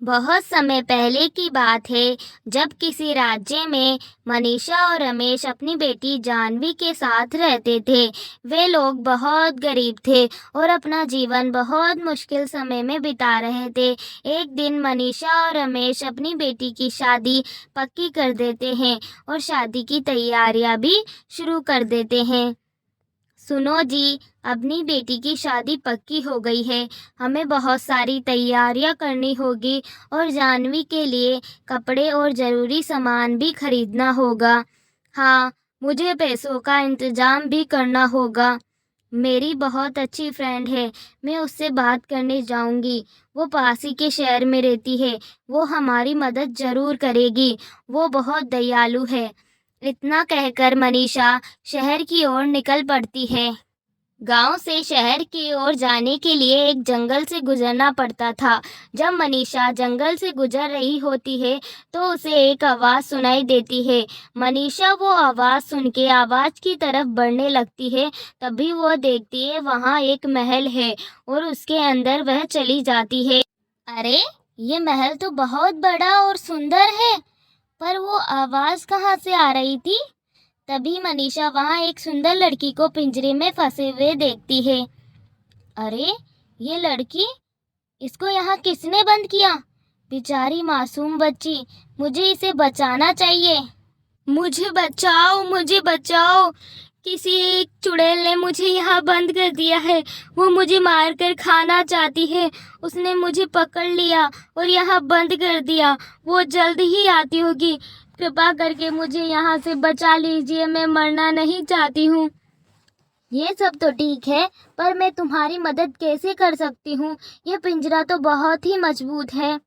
बहुत समय पहले की बात है जब किसी राज्य में मनीषा और रमेश अपनी बेटी जानवी के साथ रहते थे। वे लोग बहुत गरीब थे और अपना जीवन बहुत मुश्किल समय में बिता रहे थे। एक दिन मनीषा और रमेश अपनी बेटी की शादी पक्की कर देते हैं और शादी की तैयारियां भी शुरू कर देते हैं। सुनो जी, अपनी बेटी की शादी पक्की हो गई है। हमें बहुत सारी तैयारियां करनी होगी और जानवी के लिए कपड़े और ज़रूरी सामान भी खरीदना होगा। हाँ, मुझे पैसों का इंतज़ाम भी करना होगा। मेरी बहुत अच्छी फ्रेंड है, मैं उससे बात करने जाऊंगी। वो पास ही के शहर में रहती है। वो हमारी मदद ज़रूर करेगी। वो बहुत दयालु है। इतना कहकर मनीषा शहर की ओर निकल पड़ती है। गांव से शहर की ओर जाने के लिए एक जंगल से गुजरना पड़ता था। जब मनीषा जंगल से गुजर रही होती है तो उसे एक आवाज़ सुनाई देती है। मनीषा वो आवाज़ सुन के आवाज़ की तरफ बढ़ने लगती है। तभी वो देखती है वहाँ एक महल है और उसके अंदर वह चली जाती है। अरे, ये महल तो बहुत बड़ा और सुंदर है, पर वो आवाज़ कहाँ से आ रही थी? तभी मनीषा वहाँ एक सुंदर लड़की को पिंजरे में फंसे हुए देखती है। अरे, ये लड़की, इसको यहाँ किसने बंद किया? बेचारी मासूम बच्ची, मुझे इसे बचाना चाहिए। मुझे बचाओ, मुझे बचाओ। किसी एक चुड़ैल ने मुझे यहाँ बंद कर दिया है। वो मुझे मारकर खाना चाहती है। उसने मुझे पकड़ लिया और यहाँ बंद कर दिया। वो जल्द ही आती होगी। कृपा करके मुझे यहाँ से बचा लीजिए, मैं मरना नहीं चाहती हूँ। ये सब तो ठीक है, पर मैं तुम्हारी मदद कैसे कर सकती हूँ? ये पिंजरा तो बहुत ही मजबूत है।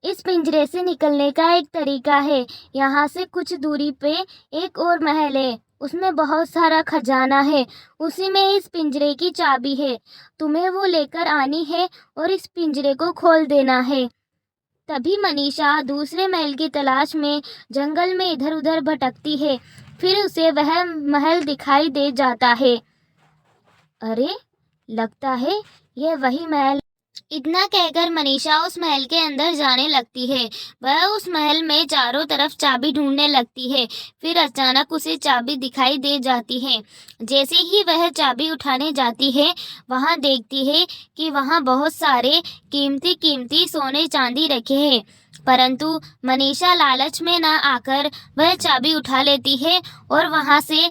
इस पिंजरे से निकलने का एक तरीका है। यहाँ से कुछ दूरी पे एक और महल है, उसमें बहुत सारा खजाना है। उसी में इस पिंजरे की चाबी है। तुम्हें वो लेकर आनी है और इस पिंजरे को खोल देना है। तभी मनीषा दूसरे महल की तलाश में जंगल में इधर उधर भटकती है। फिर उसे वह महल दिखाई दे जाता है। अरे, लगता है यह वही महल। इतना कहकर मनीषा उस महल के अंदर जाने लगती है। वह उस महल में चारों तरफ चाबी ढूंढने लगती है। फिर अचानक उसे चाबी दिखाई दे जाती है। जैसे ही वह चाबी उठाने जाती है, वहां देखती है कि वहां बहुत सारे कीमती कीमती सोने चांदी रखे हैं। परंतु मनीषा लालच में न आकर वह चाबी उठा लेती है और वहां से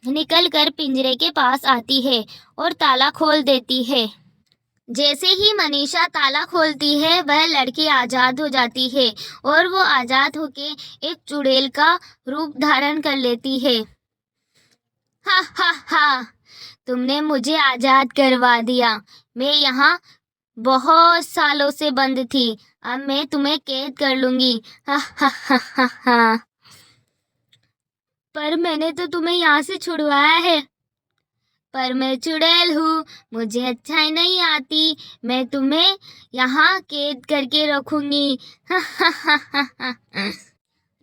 निकलकर पिंजरे के पास आती है और ताला खोल देती है। जैसे ही मनीषा ताला खोलती है, वह लड़की आजाद हो जाती है और वो आजाद होके एक चुड़ैल का रूप धारण कर लेती है। हा हा हा, तुमने मुझे आजाद करवा दिया। मैं यहाँ बहुत सालों से बंद थी। अब मैं तुम्हें कैद कर लूंगी। हा हा हा हा हा। पर मैंने तो तुम्हें यहाँ से छुड़वाया है। पर मैं चुड़ैल हूँ, मुझे अच्छाई नहीं आती। मैं तुम्हें यहाँ कैद करके रखूंगी।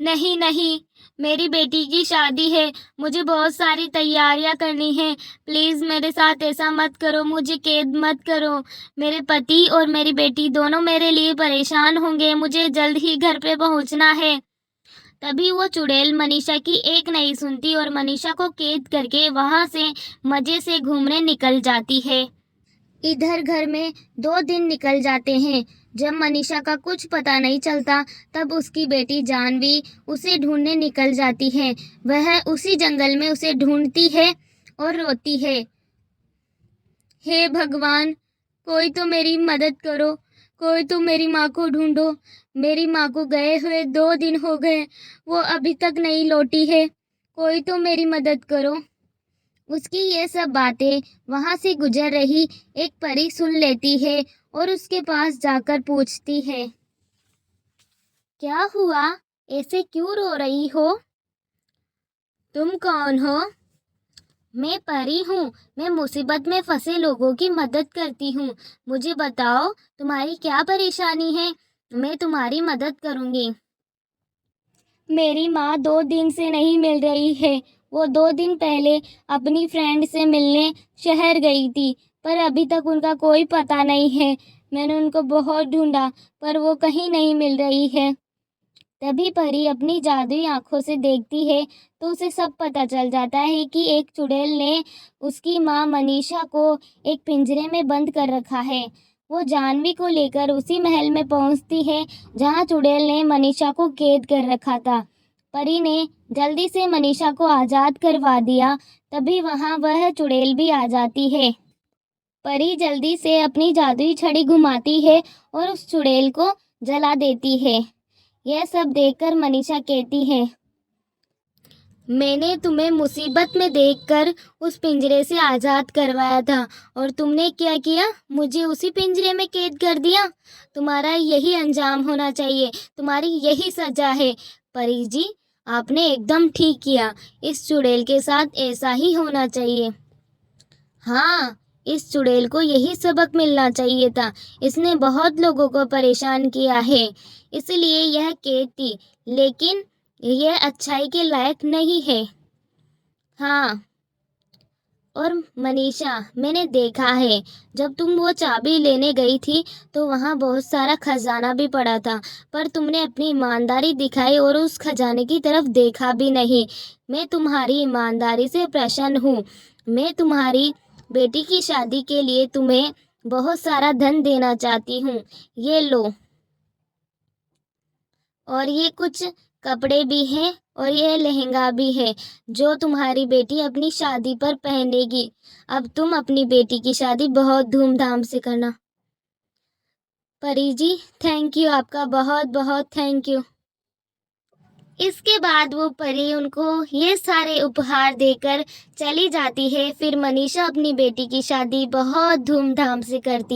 नहीं नहीं, मेरी बेटी की शादी है, मुझे बहुत सारी तैयारियां करनी है। प्लीज़ मेरे साथ ऐसा मत करो, मुझे कैद मत करो। मेरे पति और मेरी बेटी दोनों मेरे लिए परेशान होंगे। मुझे जल्द ही घर पे पहुंचना है। तभी वो चुड़ैल मनीषा की एक नहीं सुनती और मनीषा को कैद करके वहां से मजे से घूमने निकल जाती है। इधर घर में 2 दिन निकल जाते हैं। जब मनीषा का कुछ पता नहीं चलता, तब उसकी बेटी जानवी उसे ढूंढने निकल जाती है। वह उसी जंगल में उसे ढूंढती है और रोती है। हे भगवान, कोई तो मेरी मदद करो, कोई तो मेरी माँ को ढूंढो। मेरी माँ को गए हुए 2 दिन हो गए, वो अभी तक नहीं लौटी है। कोई तो मेरी मदद करो। उसकी ये सब बातें वहां से गुजर रही एक परी सुन लेती है और उसके पास जाकर पूछती है, क्या हुआ? ऐसे क्यों रो रही हो? तुम कौन हो? मैं परी हूँ। मैं मुसीबत में फंसे लोगों की मदद करती हूँ। मुझे बताओ, तुम्हारी क्या परेशानी है? मैं तुम्हारी मदद करूँगी। मेरी माँ 2 दिन से नहीं मिल रही है। वो 2 दिन पहले अपनी फ्रेंड से मिलने शहर गई थी, पर अभी तक उनका कोई पता नहीं है। मैंने उनको बहुत ढूंढा पर वो कहीं नहीं मिल रही है। तभी परी अपनी जादुई आंखों से देखती है तो उसे सब पता चल जाता है कि एक चुड़ैल ने उसकी माँ मनीषा को एक पिंजरे में बंद कर रखा है। वो जाह्नवी को लेकर उसी महल में पहुंचती है जहां चुड़ैल ने मनीषा को कैद कर रखा था। परी ने जल्दी से मनीषा को आज़ाद करवा दिया। तभी वहां वह चुड़ैल भी आ जाती है। परी जल्दी से अपनी जादुई छड़ी घुमाती है और उस चुड़ैल को जला देती है। यह सब देखकर मनीषा कहती है, मैंने तुम्हें मुसीबत में देखकर उस पिंजरे से आज़ाद करवाया था और तुमने क्या किया? मुझे उसी पिंजरे में कैद कर दिया। तुम्हारा यही अंजाम होना चाहिए, तुम्हारी यही सज़ा है। परी जी, आपने एकदम ठीक किया। इस चुड़ैल के साथ ऐसा ही होना चाहिए। हाँ, इस चुड़ैल को यही सबक मिलना चाहिए था। इसने बहुत लोगों को परेशान किया है, इसलिए यह कैद थी, लेकिन यह अच्छाई के लायक नहीं है। हाँ, और मनीषा, मैंने देखा है जब तुम वो चाबी लेने गई थी तो वहाँ बहुत सारा खजाना भी पड़ा था, पर तुमने अपनी ईमानदारी दिखाई और उस खजाने की तरफ देखा भी नहीं। मैं तुम्हारी ईमानदारी से प्रसन्न हूँ। मैं तुम्हारी बेटी की शादी के लिए तुम्हें बहुत सारा धन देना चाहती हूँ। ये लो, और ये कुछ कपड़े भी हैं और ये लहंगा भी है जो तुम्हारी बेटी अपनी शादी पर पहनेगी। अब तुम अपनी बेटी की शादी बहुत धूमधाम से करना। परी जी, थैंक यू, आपका बहुत बहुत थैंक यू। इसके बाद वो परी उनको ये सारे उपहार देकर चली जाती है। फिर मनीषा अपनी बेटी की शादी बहुत धूमधाम से करती